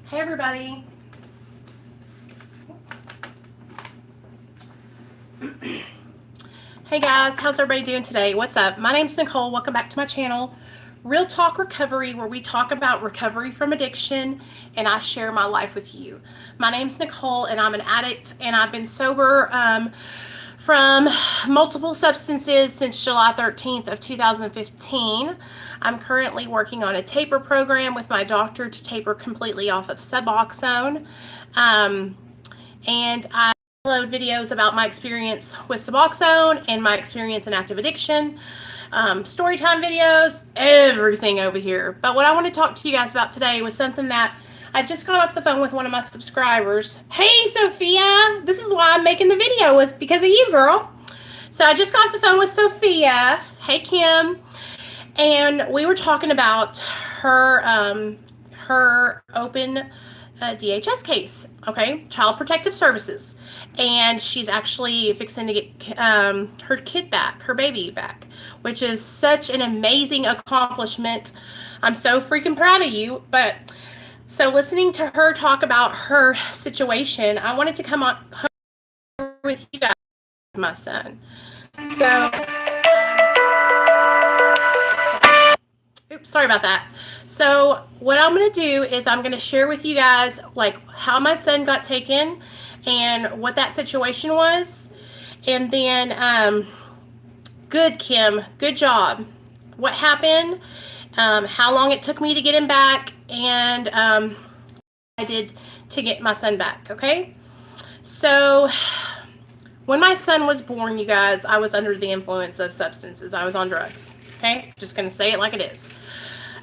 Hey everybody. Hey guys, how's everybody doing today? What's up? My name's Nicole. Welcome back to my channel, Real Talk Recovery, where we talk about recovery from addiction and I share my life with you. My name's Nicole and I'm an addict and I've been sober from multiple substances since July 13th of 2015. I'm currently working on a taper program with my doctor to taper completely off of Suboxone. And I upload videos about my experience with Suboxone and my experience in active addiction, story time videos, everything over here. But what I want to talk to you guys about today was something that I just got off the phone with one of my subscribers. Hey, Sophia, this is why I'm making the video, was because of you, girl. So I just got off the phone with Sophia. Hey, Kim. And we were talking about her open DHS case, okay, Child Protective Services. And she's actually fixing to get her kid back, her baby back, which is such an amazing accomplishment. I'm so freaking proud of you. But so listening to her talk about her situation, I wanted to come on with you guys, my son. So, oops, sorry about that. So what I'm going to do is I'm going to share with you guys like how my son got taken and what that situation was. And then, good, Kim, good job. What happened, how long it took me to get him back, and I did to get my son back, okay? So when my son was born, you guys, I was under the influence of substances. I was on drugs, okay? Just going to say it like it is.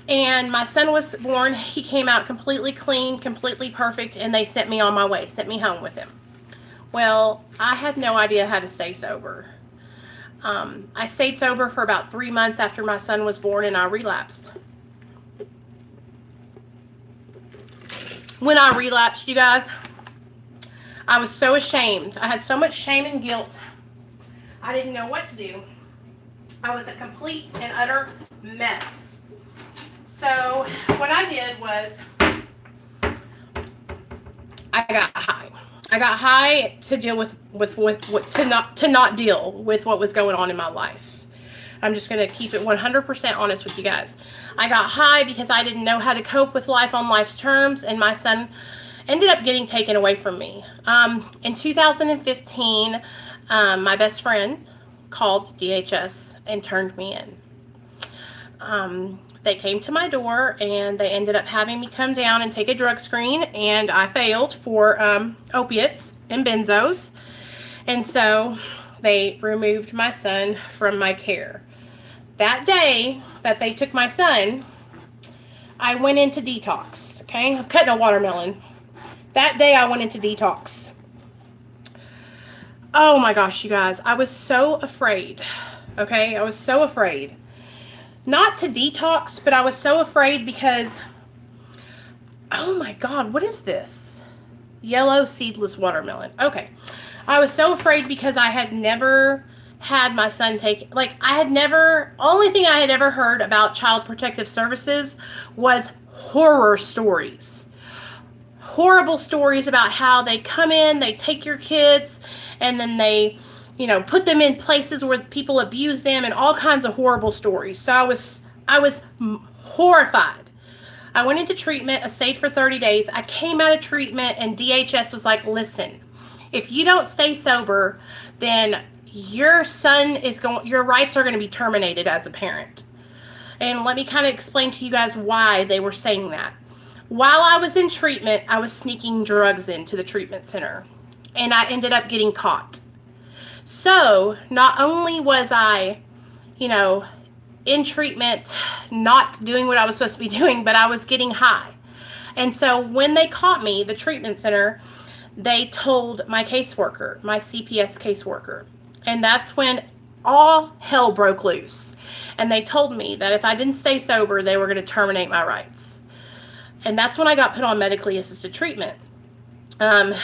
And my son was born. He came out completely clean, completely perfect, and they sent me on my way, sent me home with him. Well, I had no idea how to stay sober. I stayed sober for about 3 months after my son was born, and I relapsed. When I relapsed, you guys, I was so ashamed. I had so much shame and guilt. I didn't know what to do. I was a complete and utter mess. So what I did was I got high. I got high to deal with to not deal with what was going on in my life. I'm just going to keep it 100% honest with you guys. I got high because I didn't know how to cope with life on life's terms, and my son ended up getting taken away from me. In 2015, my best friend called DHS and turned me in. They came to my door and they ended up having me come down and take a drug screen, and I failed for opiates and benzos. And so they removed my son from my care. That day that they took my son, I went into detox, okay? I'm cutting a watermelon. That day I went into detox. Oh my gosh, you guys, I was so afraid, okay? I was so afraid. Not to detox, but I was so afraid because, oh my God, what is this? Yellow seedless watermelon. Okay. I was so afraid because I had never had my son taken. Like, only thing I had ever heard about Child Protective Services was horror stories. Horrible stories about how they come in, they take your kids, and then they, put them in places where people abuse them, and all kinds of horrible stories. So I was horrified. I went into treatment. I stayed for 30 days. I came out of treatment, and DHS was like, listen, if you don't stay sober, then your rights are going to be terminated as a parent. And let me kind of explain to you guys why they were saying that. While I was in treatment, I was sneaking drugs into the treatment center, and I ended up getting caught. So not only was I, in treatment, not doing what I was supposed to be doing, but I was getting high. And so when they caught me, the treatment center, they told my caseworker, my CPS caseworker. And that's when all hell broke loose. And they told me that if I didn't stay sober, they were going to terminate my rights. And that's when I got put on medically assisted treatment. And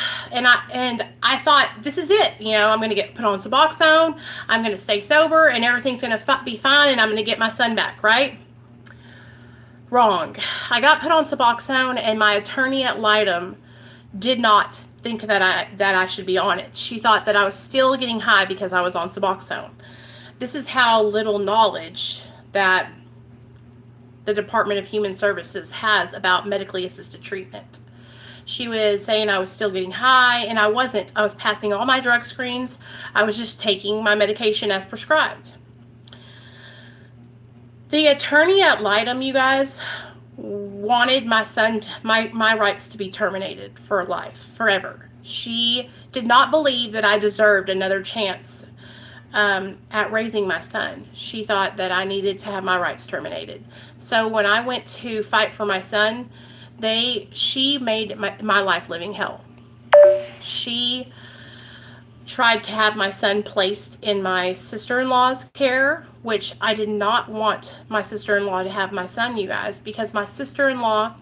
I thought, this is it. I'm going to get put on Suboxone. I'm going to stay sober and everything's going to be fine and I'm going to get my son back, right? Wrong. I got put on Suboxone, and my attorney at Litem did not think that I should be on it. She thought that I was still getting high because I was on Suboxone. This is how little knowledge that the Department of Human Services has about medically assisted treatment. She was saying I was still getting high, and I wasn't. I was passing all my drug screens. I was just taking my medication as prescribed. The attorney at Litem, you guys, wanted my son, my rights to be terminated for life, forever. She did not believe that I deserved another chance at raising my son. She thought that I needed to have my rights terminated. So when I went to fight for my son, she made my life living hell. She tried to have my son placed in my sister-in-law's care, which I did not want my sister-in-law to have my son, you guys, because my sister-in-law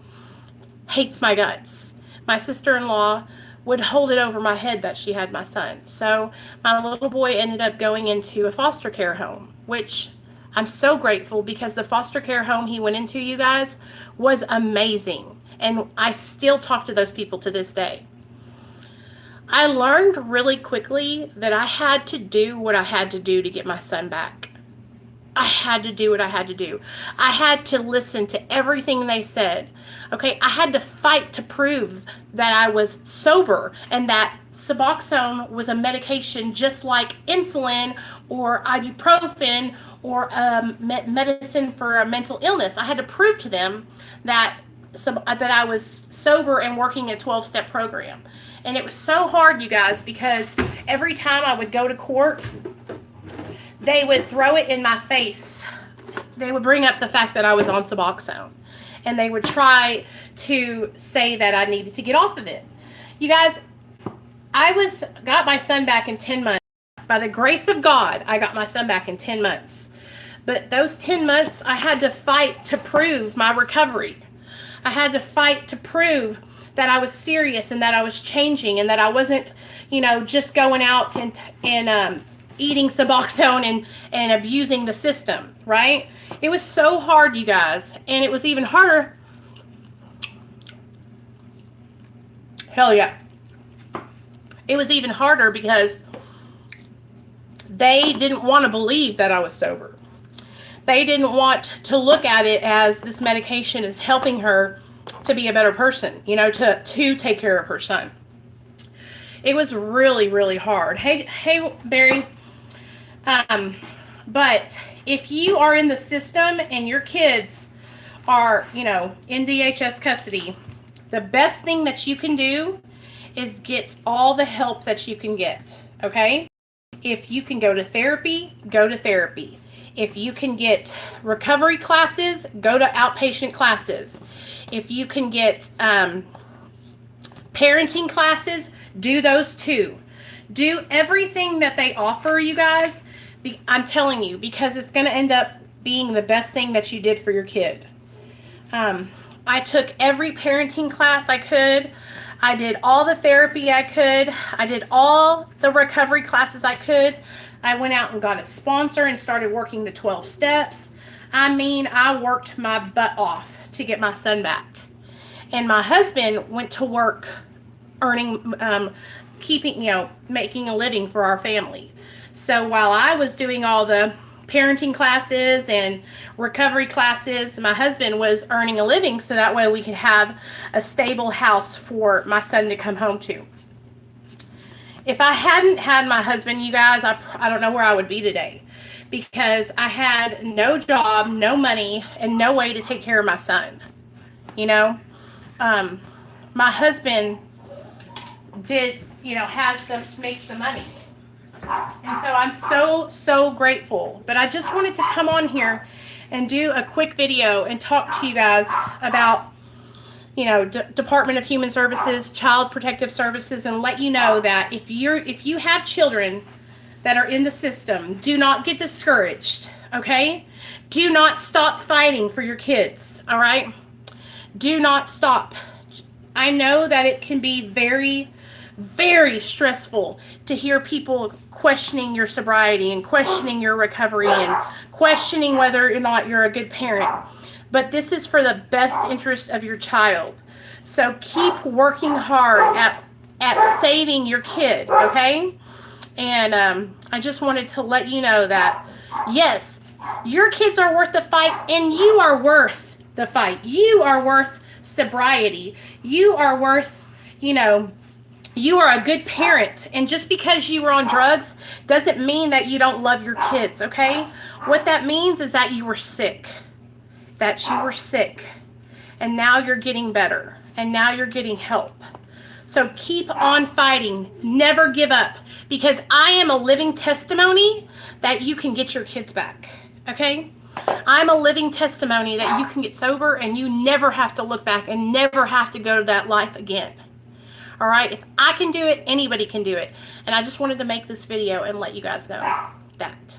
hates my guts. My sister-in-law would hold it over my head that she had my son. So my little boy ended up going into a foster care home, which I'm so grateful, because the foster care home he went into, you guys, was amazing. And I still talk to those people to this day. I learned really quickly that I had to do what I had to do to get my son back. I had to do what I had to do. I had to listen to everything they said. Okay, I had to fight to prove that I was sober and that Suboxone was a medication just like insulin or ibuprofen or medicine for a mental illness. I had to prove to them that I was sober and working a 12-step program. And it was so hard, you guys, because every time I would go to court, they would throw it in my face. They would bring up the fact that I was on Suboxone. And they would try to say that I needed to get off of it. You guys, I got my son back in 10 months. By the grace of God, I got my son back in 10 months. But those 10 months, I had to fight to prove my recovery. I had to fight to prove that I was serious and that I was changing and that I wasn't, just going out and eating Suboxone and abusing the system, right? It was so hard, you guys. And it was even harder. Hell yeah. It was even harder because they didn't want to believe that I was sober. They didn't want to look at it as this medication is helping her to be a better person, to take care of her son. It was really, really hard. Hey, Barry. But if you are in the system and your kids are, in DHS custody, the best thing that you can do is get all the help that you can get, okay? If you can go to therapy, go to therapy. If you can get recovery classes, go to outpatient classes. If you can get parenting classes, do those too. Do everything that they offer, you guys. I'm telling you, because it's going to end up being the best thing that you did for your kid. I took every parenting class I could. I did all the therapy I could. I did all the recovery classes I could. I went out and got a sponsor and started working the 12 steps. I worked my butt off to get my son back. And my husband went to work earning, making a living for our family. So while I was doing all the parenting classes and recovery classes, my husband was earning a living so that way we could have a stable house for my son to come home to. If I hadn't had my husband, you guys, I don't know where I would be today, because I had no job, no money, and no way to take care of my son. My husband makes the money. And so I'm so grateful. But I just wanted to come on here and do a quick video and talk to you guys about, Department of Human Services, Child Protective Services, and let you know that if you have children that are in the system, do not get discouraged, okay? Do not stop fighting for your kids, all right? Do not stop. I know that it can be very, very stressful to hear people questioning your sobriety and questioning your recovery and questioning whether or not you're a good parent. but this is for the best interest of your child. So keep working hard at saving your kid, okay? And I just wanted to let you know that, yes, your kids are worth the fight, and you are worth the fight. You are worth sobriety. You are worth, you know, you are a good parent. And just because you were on drugs doesn't mean that you don't love your kids, okay? What that means is that you were sick. That you were sick. And now you're getting better. And now you're getting help. So keep on fighting. Never give up. Because I am a living testimony that you can get your kids back. Okay? I'm a living testimony that you can get sober and you never have to look back and never have to go to that life again. All right? If I can do it, anybody can do it. And I just wanted to make this video and let you guys know that.